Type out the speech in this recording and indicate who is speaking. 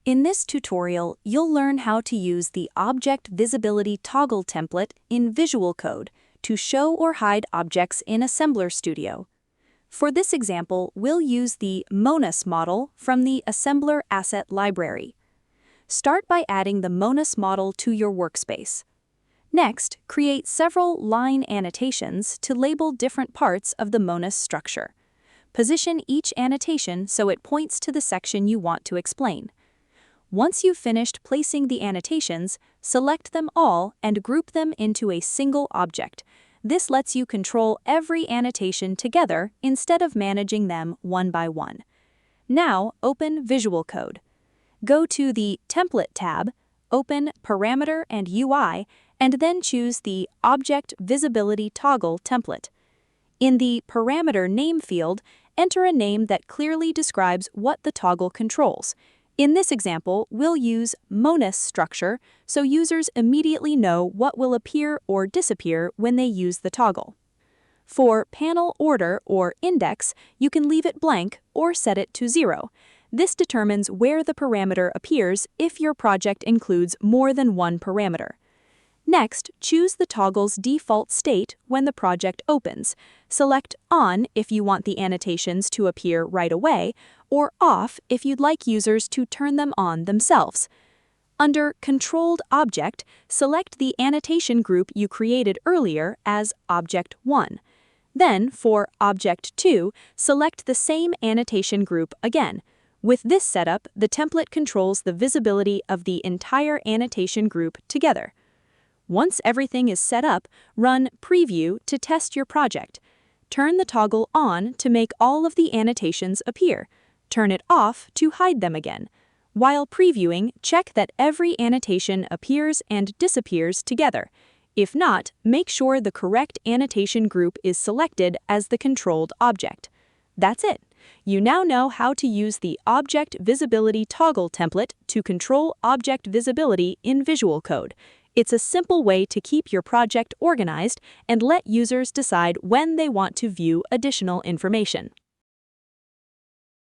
Speaker 1: In this tutorial, you'll learn how to use the Object Visibility Toggle template in Visual Code to show or hide objects in Assemblr Studio. For this example, we'll use the Monus model from the Assemblr asset library. Start by adding the Monus model to your workspace. Next, create several line annotations to label different parts of the Monus structure. Position each annotation so it points to the section you want to explain. Once you've finished placing the annotations, select them all and group them into a single object. This lets you control every annotation together instead of managing them one by one. Now, open Visual Code. Go to the Template tab, open Parameter and UI, and then choose the Object Visibility Toggle template. In the Parameter Name field, enter a name that clearly describes what the toggle controls. In this example, we'll use Monus structure so users immediately know what will appear or disappear when they use the toggle. For panel order or index, you can leave it blank or set it to 0. This determines where the parameter appears if your project includes more than one parameter. Next, choose the toggle's default state when the project opens. Select On if you want the annotations to appear right away, or Off if you'd like users to turn them on themselves. Under Controlled Object, select the annotation group you created earlier as Object 1. Then, for Object 2, select the same annotation group again. With this setup, the template controls the visibility of the entire annotation group together. Once everything is set up, run Preview to test your project. Turn the toggle on to make all of the annotations appear. Turn it off to hide them again. While previewing, check that every annotation appears and disappears together. If not, make sure the correct annotation group is selected as the controlled object. That's it. You now know how to use the Object Visibility Toggle template to control object visibility in Visual Code. It's a simple way to keep your project organized and let users decide when they want to view additional information.